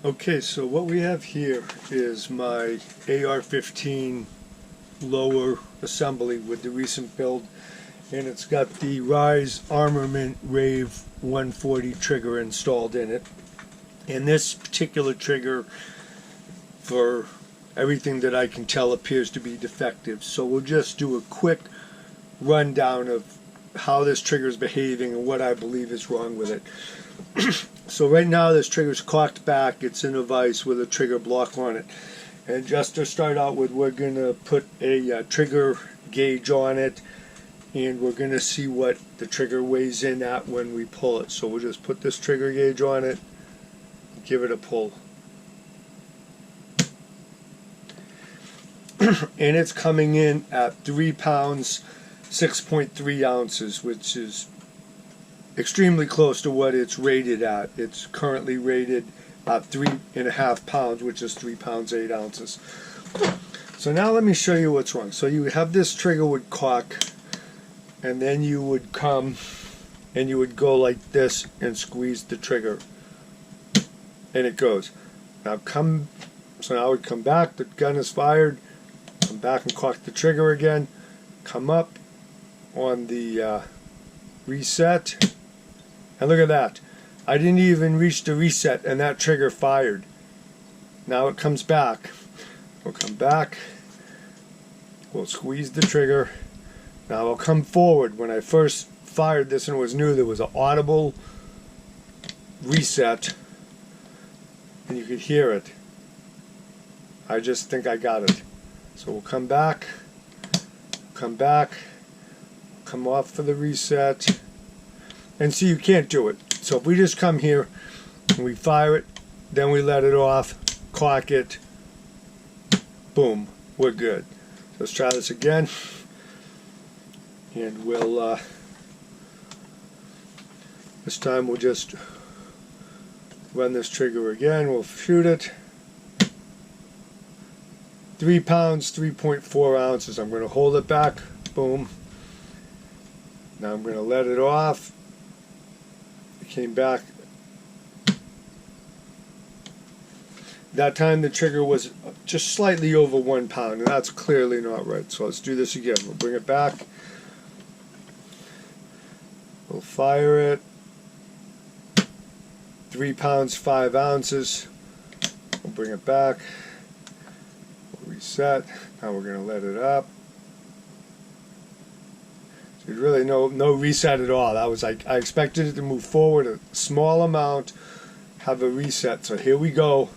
Okay, so what we have here is my AR-15 lower assembly with the recent build, and it's got the Rise Armament Rave 140 trigger installed in it. And this particular trigger, for everything that I can tell, appears to be defective. So we'll just do a quick rundown of how this trigger is behaving and what I believe is wrong with it. So right now this trigger is cocked back, it's in a vise with a trigger block on it. And just to start out with, we're going to put a trigger gauge on it, and we're going to see what the trigger weighs in at when we pull it. So we'll just put this trigger gauge on it, give it a pull. And it's coming in at 3 pounds 6.3 ounces, which is extremely close to what it's rated at. It's currently rated at 3.5 pounds, which is 3 pounds 8 ounces. So now let me show you what's wrong. So you have this trigger would cock, and then you would come and you would go like this and squeeze the trigger, and it goes. Now so now I would come back, the gun is fired, come back and cock the trigger again, come up on the reset, and look at that. I didn't even reach the reset and that trigger fired. Now it comes back. We'll come back, we'll squeeze the trigger. Now I'll come forward. When I first fired this and it was new, there was an audible reset, and you could hear it. I just think I got it. So we'll come back, come off for the reset, and see, you can't do it. So if we just come here and we fire it, then we let it off, cock it, boom, we're good. So let's try this again, and we'll this time we'll just run this trigger again. We'll shoot it. 3 pounds 3.4 ounces. I'm going to hold it back, boom. Now I'm going to let it off. It came back. That time the trigger was just slightly over 1 pound, and that's clearly not right. So let's do this again. We'll bring it back. We'll fire it. 3 pounds 5 ounces. We'll bring it back. We'll reset. Now we're going to let it up. There's really no reset at all. That was like, I expected it to move forward a small amount, have a reset. So here we go.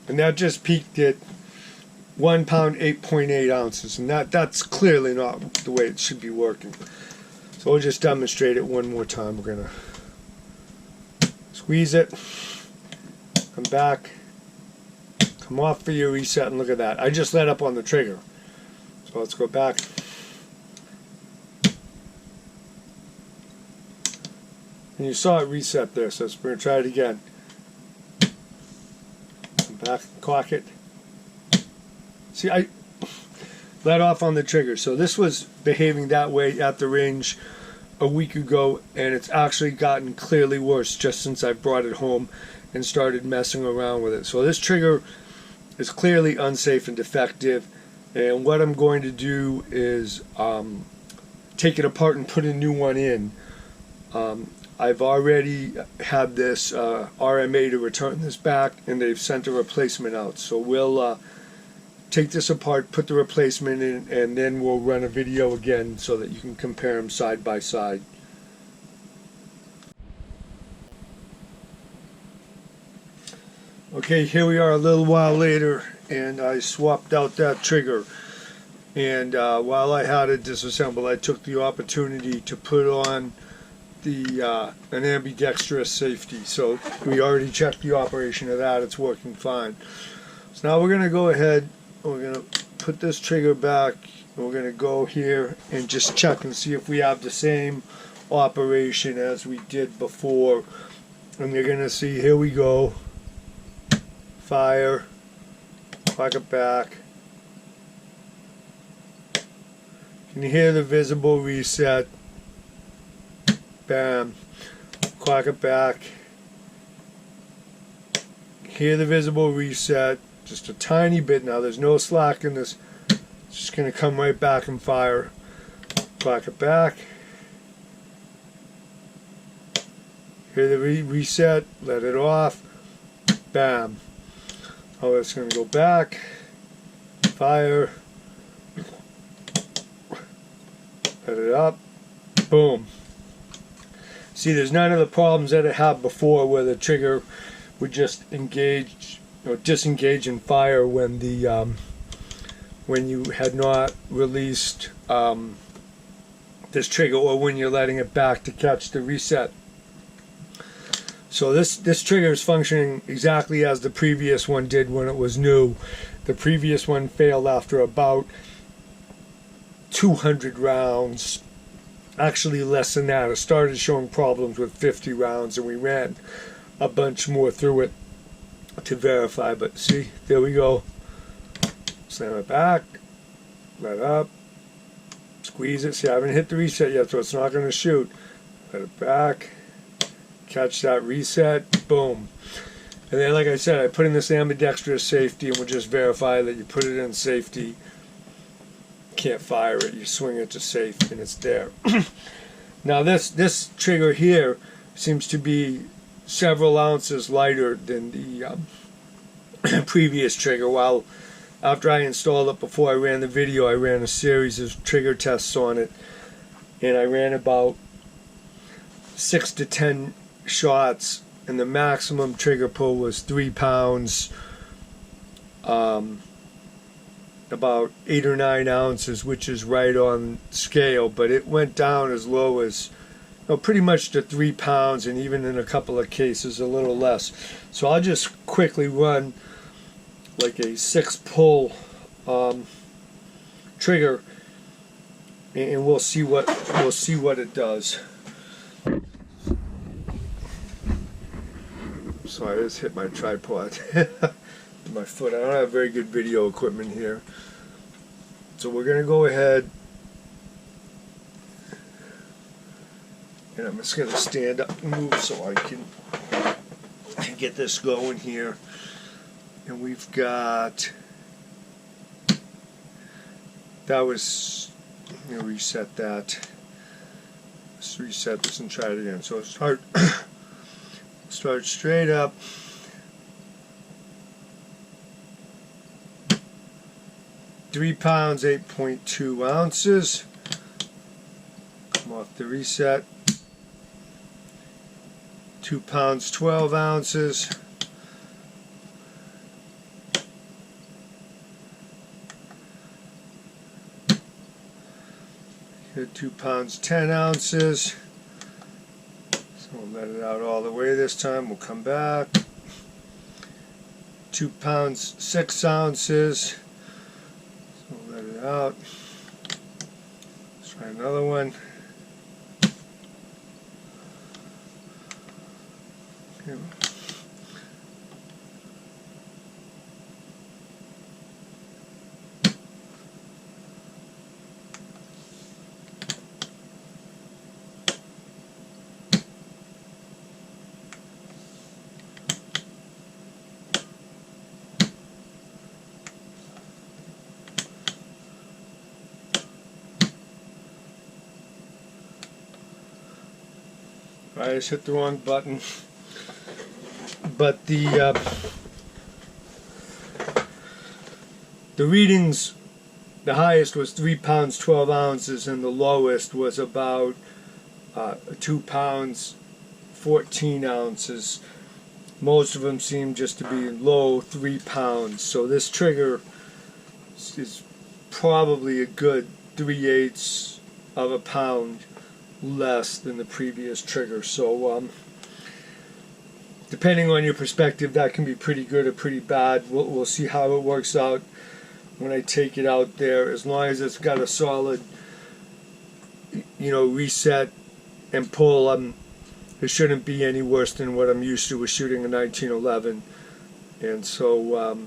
And that just peaked at 1 pound 8.8 ounces, and that's clearly not the way it should be working. So we'll just demonstrate it one more time. We're gonna squeeze it, come back, come off for your reset, and look at that. I just let up on the trigger. So let's go back. And you saw it reset there, so we're going to try it again. Come back, cock it. See, I let off on the trigger. So this was behaving that way at the range a week ago, and it's actually gotten clearly worse just since I brought it home and started messing around with it. So this trigger is clearly unsafe and defective, and what I'm going to do is take it apart and put a new one in. I've already had this RMA to return this back, and they've sent a replacement out. So we'll take this apart, put the replacement in, and then we'll run a video again so that you can compare them side by side. Okay, here we are a little while later, and I swapped out that trigger. And while I had it disassembled, I took the opportunity to put on the an ambidextrous safety. So we already checked the operation of that. It's working fine. So now we're going to go ahead, we're going to put this trigger back, and we're going to go here and just check and see if we have the same operation as we did before. And you're going to see, here we go. Fire, cock it back. Can you hear the visible reset? bam, clock it back, hear the visible reset, just a tiny bit now, there's no slack in this, it's just going to come right back and fire, clock it back, hear the reset, let it off, bam, oh it's going to go back, fire, let it up, boom. See, there's none of the problems that it had before where the trigger would just engage or disengage and fire when the when you had not released this trigger, or when you're letting it back to catch the reset. So this trigger is functioning exactly as the previous one did when it was new. The previous one failed after about 200 rounds. Actually less than that. It started showing problems with 50 rounds, and we ran a bunch more through it to verify. But see, there we go. Slam it back, let up, squeeze it. See, I haven't hit the reset yet, so it's not going to shoot. Let it back, catch that reset, boom. And then, like I said, I put in this ambidextrous safety, and we'll just verify that you put it in safety. Can't fire it, you swing it to safe, and it's there. Now this trigger here seems to be several ounces lighter than the previous trigger. While after I installed it, before I ran the video, I ran a series of trigger tests on it, and I ran about 6 to 10 shots, and the maximum trigger pull was 3 pounds, about 8 or 9 ounces, which is right on scale, but it went down as low as pretty much to 3 pounds, and even in a couple of cases a little less. So I'll just quickly run like a 6-pull trigger, and we'll see what it does. So I just hit my tripod. My foot. I don't have very good video equipment here, so we're gonna go ahead, and I'm just gonna stand up and move so I can get this going here. And we've got, that was, I'm gonna reset that. Let's reset this and try it again. So start straight up. 3 pounds, 8.2 ounces. Come off the reset. 2 pounds, 12 ounces. Here, 2 pounds, 10 ounces. So we'll let it out all the way this time. We'll come back. 2 pounds, 6 ounces. Let it out. Let's try another one. Okay. I just hit the wrong button, but the readings, the highest was 3 pounds 12 ounces, and the lowest was about 2 pounds 14 ounces. Most of them seem just to be low 3 pounds. So this trigger is probably a good 3/8 of a pound less than the previous trigger. So depending on your perspective, that can be pretty good or pretty bad. We'll see how it works out when I take it out there. As long as it's got a solid, reset and pull, it shouldn't be any worse than what I'm used to with shooting a 1911. And so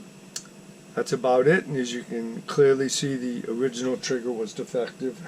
that's about it. And as you can clearly see, the original trigger was defective.